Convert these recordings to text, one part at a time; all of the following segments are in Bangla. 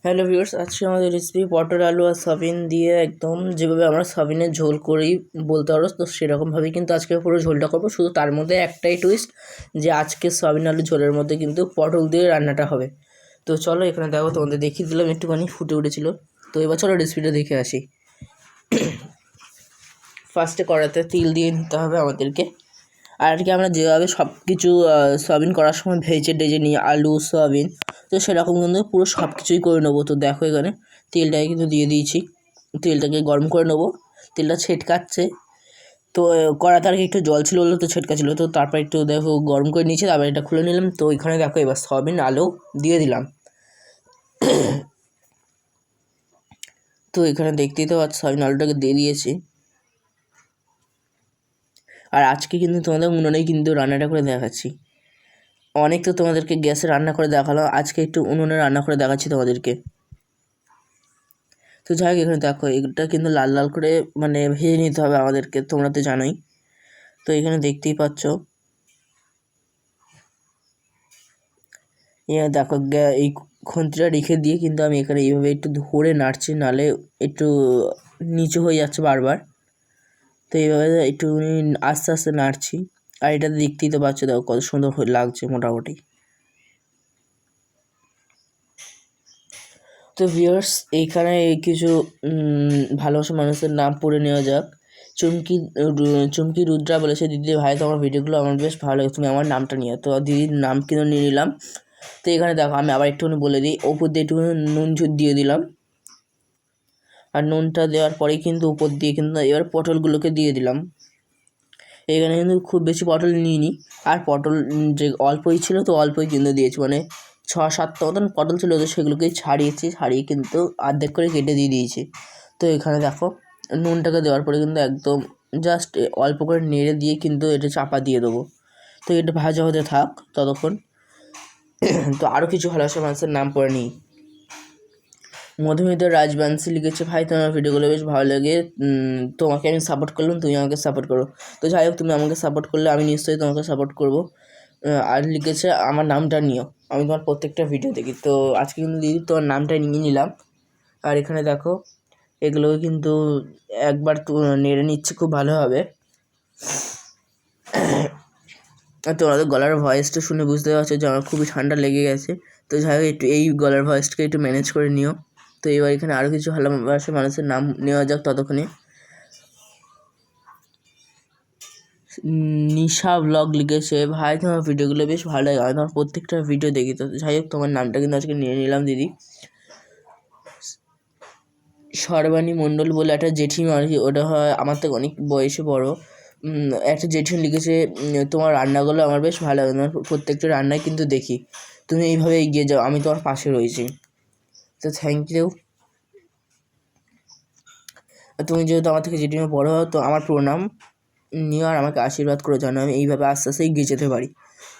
হ্যালো ভিউয়ার্স, আজকে আমাদের রেসিপি পটল আলু আর সয়াবিন দিয়ে একদম যেভাবে আমরা সয়াবিনের ঝোল করি বলতে পারো, তো সেরকমভাবেই কিন্তু আজকে পুরো ঝোলটা করবো। শুধু তার মধ্যে একটাই টুইস্ট, যে আজকে সয়াবিন আলু ঝোলের মধ্যে কিন্তু পটল দিয়ে রান্নাটা হবে। তো চলো এখানে দেখো, তোমাদের দেখিয়ে দিলাম, একটুখানি ফুটে উঠেছিল। তো এবার চলো রেসিপিটা দেখে আসি। ফার্স্টে কড়াতে তিল দিয়ে নিতে হবে আমাদেরকে। আর কি আমরা যেভাবে সব কিছু সয়াবিন করার সময় ভেজে টেজে নিই, আলু সয়াবিন, তো সেরকম কিন্তু পুরো সব কিছুই করে নেবো। তো দেখো এখানে তেলটাকে কিন্তু দিয়ে দিয়েছি, তেলটাকে গরম করে নেবো। তেলটা ছেটকাচ্ছে, তো কড়াতে আর কি একটু জল ছিল বলে তো ছেটকাছিল। তো তারপর একটু দেখো গরম করে নিয়েছি, তারপর এটা খুলে নিলাম। তো এখানে দেখো এবার সয়াবিন আলু দিয়ে দিলাম। তো এখানে দেখতেই তো পাচ্ছ, সয়াবিন আলুটাকে দিয়ে দিয়েছি। আর আজকে কিন্তু তোমাদের উনুনেই কিন্তু রান্নাটা করে দেখাচ্ছি। অনেক তো তোমাদেরকে গ্যাসে রান্না করে দেখালো, আজকে একটু উনুনে রান্না করে দেখাচ্ছি তোমাদেরকে। তো যাই হোক, এখানে দেখো এটা কিন্তু লাল লাল করে মানে ভেজে নিতে হবে আমাদেরকে, তোমরা তো জানোই। তো এখানে দেখতেই পাচ্ছ, এখানে দেখো এই খুন্তিটা রেখে দিয়ে কিন্তু আমি এখানে এইভাবে একটু ধরে নাড়ছি, নালে একটু নিচু হয়ে যাচ্ছে বারবার। তো এইভাবে একটু আস্তে আস্তে নাড়ছি। আর এটা দেখতেই তো পাচ্ছ, দেখো কত সুন্দর লাগছে মোটামুটি। তো ভিউয়ার্স, এইখানে কিছু ভালোবাসা মানুষের নাম পড়ে নেওয়া যাক। চুমকি রুদ্রা বলেছে, দিদি ভাই তোমার ভিডিওগুলো আমার বেশ ভালো লাগে, তুমি আমার নামটা নিয়ে। তো দিদির নাম কিন্তু নিয়ে নিলাম। তো এখানে দেখো আমি আবার একটুখানি বলে দিই, উপর দিয়ে একটুখানি নুন দিয়ে দিলাম। আর নুনটা দেওয়ার পরেই কিন্তু উপর দিয়ে কিন্তু এবার পটলগুলোকে দিয়ে দিলাম। এখানে কিন্তু খুব বেশি পটল নিইনি, আর পটল যে অল্পই ছিল তো অল্পই কিন্তু দিয়েছি, মানে 6-7টা মতন পটল ছিল, তো সেগুলোকে ছাড়িয়ে কিন্তু অর্ধেক করে কেটে দিয়ে দিয়েছি। তো এখানে দেখো নুনটাকে দেওয়ার পরে কিন্তু একদম জাস্ট অল্প করে নেড়ে দিয়ে কিন্তু এটা চাপা দিয়ে দেবো। তো এটা ভাজা হতে থাক ততক্ষণ। তো আরও কিছু ভালোবাসা মানুষের নাম পড়ে নিই। মধুমিতা রাজবাংশী লিখেছে, ভাই তোমার ভিডিওগুলো বেশ ভালো লাগে, তোমাকে আমি সাপোর্ট করলাম, তুমি আমাকে সাপোর্ট করো। তো যাই হোক, তুমি আমাকে সাপোর্ট করলে আমি নিশ্চয়ই তোমাকে সাপোর্ট করবো। আর লিখেছে, আমার নামটা নিও, আমি তোমার প্রত্যেকটা ভিডিও দেখি। তো আজকে কিন্তু দিদি তোমার নামটা নিয়ে নিলাম। আর এখানে দেখো এগুলো কিন্তু একবার নেড়ে নিচ্ছে খুব ভালোভাবে। আর তোমাদের গলার ভয়েসটা শুনে বুঝতে পারছো যে আমার খুবই ঠান্ডা লেগে গেছে। তো যাই হোক, একটু এই গলার ভয়েসটাকে একটু ম্যানেজ করে নিও। তো এবার এখানে আরও কিছু ভালোবাসা মানুষের নাম নেওয়া যাক ততক্ষণে। নিশা ব্লগ লিখেছে, ভাই তোমার ভিডিওগুলো বেশ ভালো লাগে, আমি তোমার প্রত্যেকটা ভিডিও দেখি। তো যাই হোক, তোমার নামটা কিন্তু আজকে নিয়ে নিলাম দিদি। সর্বাণী মণ্ডল বলে একটা জেঠিমা আর কি, ওটা হয় আমার থেকে অনেক বয়সে বড়। একটা জেঠিমা লিখেছে, তোমার রান্নাগুলো আমার বেশ ভালো লাগে, তোমার প্রত্যেকটা রান্নায় কিন্তু দেখি, তুমি এইভাবে এগিয়ে যাও, আমি তোমার পাশে রয়েছি। তো থ্যাংক ইউ। তুমি যেহেতু আমার থেকে জেঠিমা বড় হও, তো আমার প্রণাম নিও আর আমাকে আশীর্বাদ করে জানো, আমি এইভাবে আস্তে আস্তে এগিয়ে যেতে পারি।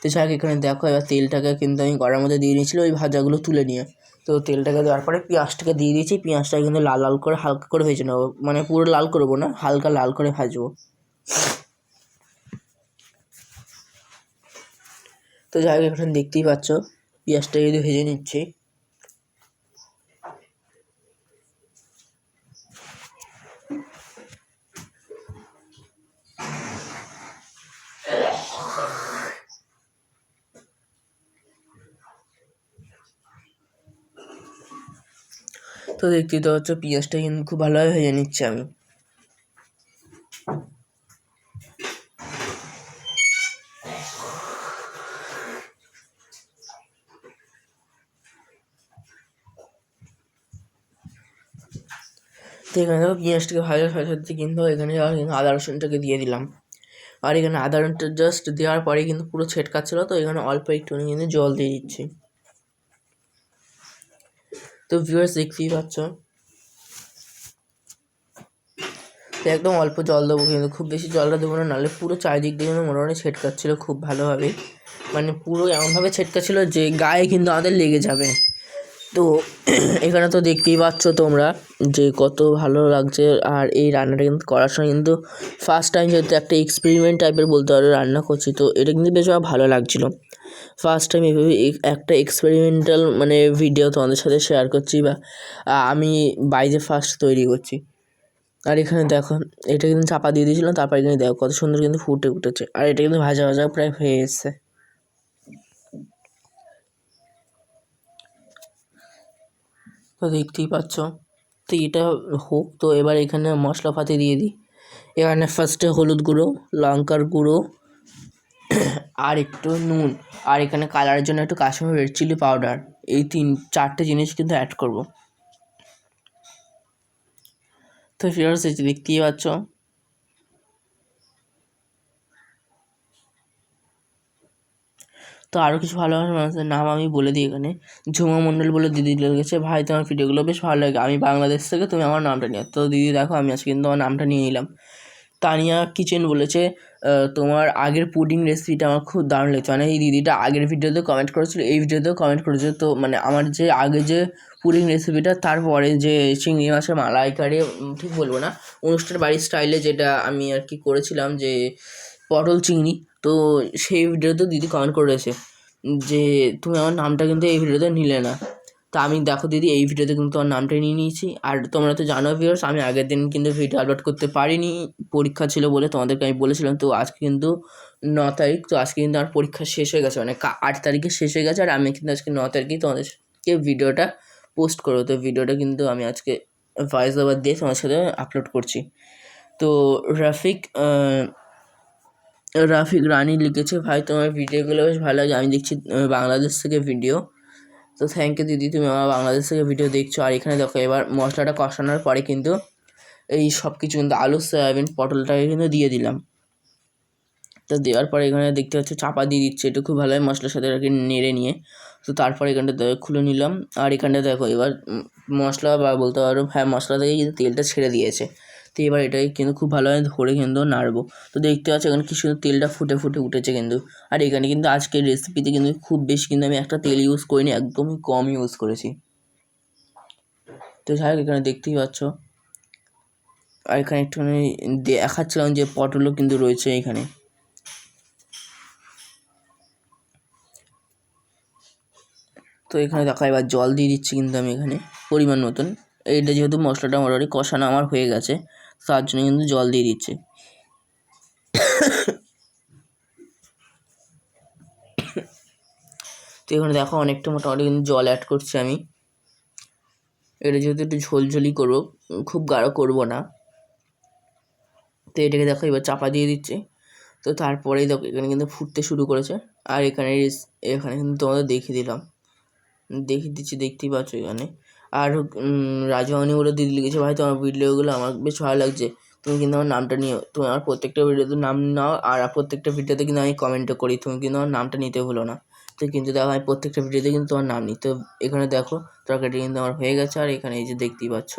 তো যাই হোক, এখানে দেখো এবার তেলটাকে কিন্তু আমি কড়ার মধ্যে দিয়ে নিয়েছিল ওই ভাজাগুলো তুলে নিয়ে। তো তেলটাকে দেওয়ার পরে পেঁয়াজটাকে দিয়ে দিয়েছি, পেঁয়াজটাকে কিন্তু লাল লাল করে হালকা করে ভেজে নেবো, মানে পুরো লাল করবো না, হালকা লাল করে ভাজবো। তো যাই হোক, এখানে দেখতেই পাচ্ছ পেঁয়াজটা যদি ভেজে নিচ্ছি। তো দেখতেই তো হচ্ছে পেঁয়াজটা কিন্তু খুব ভালোভাবে ভেজে নিচ্ছি আমি। তো এখানে দেখো পেঁয়াজটাকে ভাজাতে কিন্তু এখানে আদা রসুনটাকে দিয়ে দিলাম। আর এখানে আদা রসুনটা জাস্ট দেওয়ার পরে কিন্তু পুরো ছেটকাচ্ছিলো, তো এখানে অল্প একটুখানি কিন্তু জল দিয়ে দিচ্ছি। তো ভিউয়ার্স দেখতেই পাচ্ছ, তো একদম অল্প জল দেবো, কিন্তু খুব বেশি জলটা দেবো না, নাহলে পুরো চারিদিক দিয়ে কিন্তু মোটামুটি ছেটকাচ্ছিলো খুব ভালোভাবে, মানে পুরো এমনভাবে ছেটকাচ্ছিলো যে গায়ে কিন্তু আমাদের লেগে যাবে। তো এখানে তো দেখতেই পাচ্ছ তোমরা যে কত ভালো লাগছে। আর এই রান্নাটা কিন্তু করার সময় কিন্তু ফার্স্ট টাইম যেহেতু একটা এক্সপেরিমেন্ট টাইপের বলতে পারো রান্না করছি, তো এটা কিন্তু বেশ ভালো লাগছিলো। ফার্স্ট টাইম এভাবে একটা এক্সপেরিমেন্টাল মানে ভিডিও তোমাদের সাথে শেয়ার করছি, বা আমি বাড়িতে ফার্স্ট তৈরি করছি। আর এখানে দেখো এটা কিন্তু চাপা দিয়ে দিয়েছিলাম, তারপর এখানে দেখো কত সুন্দর কিন্তু ফুটে উঠেছে, আর এটা কিন্তু ভাজা ভাজা প্রায় হয়ে এসছে। তো দেখতেই পাচ্ছ। তো এটা হোক, তো এবার এখানে মশলাপাতি দিয়ে দিই। এখানে ফার্স্টে হলুদ গুঁড়ো, লঙ্কার গুঁড়ো, আর একটু নুন, আর এখানে কালারের জন্য একটু কাশ্মীরি রেড চিলি পাউডার, এই 3-4টে জিনিস কিন্তু অ্যাড করব। তো ফিয়ার্স এই যে দেখতেই পাচ্ছ। তো আরও কিছু ভালো ভালো মানুষের নাম আমি বলে দিই এখানে। ঝুমা মণ্ডল বলে দিদি লেগেছে, ভাই তোমার ভিডিওগুলো বেশ ভালো লাগে, আমি বাংলাদেশ থেকে, তুমি আমার নামটা নিয়ে। তো দিদি দেখো আমি আজকে কিন্তু আমার নামটা নিয়ে নিলাম। তানিয়া কিচেন বলেছে তোমার আগের পুডিং রেসিপিটা আমার খুব দারুণ লেগেছে। মানে এই দিদিটা আগের ভিডিওতেও কমেন্ট করেছিল, এই ভিডিওতেও কমেন্ট করেছে। তো মানে আমার যে আগে যে পুডিং রেসিপিটা, তারপরে যে চিংড়ি মাছের মালাইকারি, ঠিক বলবো না, অনুষ্ঠান বাড়ির স্টাইলে যেটা আমি আর কি করেছিলাম, যে পটল চিংড়ি, তো সেই ভিডিওতেও দিদি কমেন্ট করেছে যে তুমি আমার নামটা কিন্তু এই ভিডিওতে নিলে না। তো আমি দেখো দিদি এই ভিডিওতে কিন্তু আমার নামটা নিয়ে নিয়েছি। আর তোমরা তো জানো ভিউয়ার্স, আমি আগের দিন কিন্তু ভিডিও আপলোড করতে পারিনি, পরীক্ষা ছিল বলে তোমাদেরকে আমি বলেছিলাম। তো আজকে কিন্তু 9 তারিখ, তো আজকে কিন্তু আমার পরীক্ষা শেষ হয়ে গেছে, মানে 8 তারিখে শেষ হয়ে গেছে, আর আমি কিন্তু আজকে 9 তারিখেই তোমাদেরকে ভিডিওটা পোস্ট করবো। তো ভিডিওটা কিন্তু আমি আজকে ভয়েস ওভার দিয়ে তোমার সাথে আপলোড করছি। তো রাফিক রানী লিখেছে, ভাই তোমার ভিডিওগুলো বেশ ভালো লাগে, আমি দেখছি বাংলাদেশ থেকে ভিডিও। তো থ্যাংক ইউ দিদি, তুমি আমার বাংলাদেশ থেকে ভিডিও দেখছো। আর এখানে দেখো এবার মশলাটা কষানোর পরে কিন্তু এই সব কিছু কিন্তু আলু, সয়াবিন, পটলটাকে কিন্তু দিয়ে দিলাম। তো দেওয়ার পরে এখানে দেখতে পাচ্ছ চাপা দিয়ে দিচ্ছে, একটু খুব ভালোভাবে মশলার সাথে আর কি নেড়ে নিয়ে। তো তারপরে এখানটা খুলে নিলাম। আর এখানটা দেখো এবার মশলা, বা বলতে পারো হ্যাঁ মশলা থেকে কিন্তু তেলটা ছেড়ে দিয়েছে। তো এবার এটাকে কিন্তু খুব ভালোভাবে ধরে কিন্তু নাড়বো। তো দেখতে পাচ্ছ এখানে কি সুন্দর তেলটা ফুটে ফুটে উঠেছে কিন্তু। আর এখানে কিন্তু আজকের রেসিপিতে কিন্তু খুব বেশি কিন্তু আমি একটা তেল ইউজ করিনি, একদমই কম ইউজ করেছি। তো যাই হোক এখানে দেখতেই পাচ্ছ। আর এখানে একটুখানি দেখাচ্ছিলাম যে পটলও কিন্তু রয়েছে এখানে। তো এখানে দেখো এবার জল দিয়ে দিচ্ছি কিন্তু আমি এখানে পরিমাণ মতন। এইটা যেহেতু মশলাটা মোটামুটি কষানো আমার হয়ে গেছে, তার জন্য কিন্তু জল দিয়ে দিচ্ছি। তো এখানে দেখো অনেকটা মোটামুটি কিন্তু জল অ্যাড করছি আমি। এটা যেহেতু একটু ঝোলঝোলি করবো, খুব গাঢ় করবো না। তো এটাকে দেখো এবার চাপা দিয়ে দিচ্ছি। তো তারপরেই দেখো এখানে কিন্তু ফুটতে শুরু করেছে। আর এখানে কিন্তু তোমাদের দেখিয়ে দিচ্ছি, দেখতেই পাচ্ছ এখানে। আর রাজবানি বলে দিদি লিখেছে, ভাই তোমার ভিডিওগুলো আমার বেশ ভালো লাগছে, তুমি কিন্তু আমার নামটা নিও, তুমি আমার প্রত্যেকটা ভিডিওতে নাম নাও, আর প্রত্যেকটা ভিডিওতে কিন্তু আমি কমেন্টও করি, তুমি কিন্তু আমার নামটা নিতে ভুলো না। তো কিন্তু দেখো আমি প্রত্যেকটা ভিডিওতে কিন্তু তোমার নাম নিই। তো এখানে দেখো তরকারিটা কিন্তু আমার হয়ে গেছে, আর এখানে এই যে দেখতেই পাচ্ছ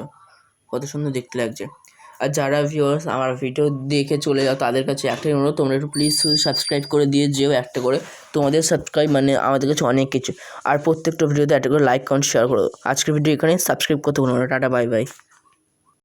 কত সুন্দর দেখতে লাগছে। আর যারা ভিউয়ার্স আমার ভিডিও দেখে চলে যাও, তাদের কাছে একটাই অনুরোধ, তোমরা একটু প্লিজ সাবস্ক্রাইব করে দিয়ে যেও একটা করে। তোমাদের সাবস্ক্রাইব মানে আমাদের কাছে অনেক কিছু। আর প্রত্যেকটা ভিডিওতে একটা করে লাইক, কমেন্ট, শেয়ার করো। আজকের ভিডিও এখানে সাবস্ক্রাইব করতে ভুলো না। Tata, bye bye.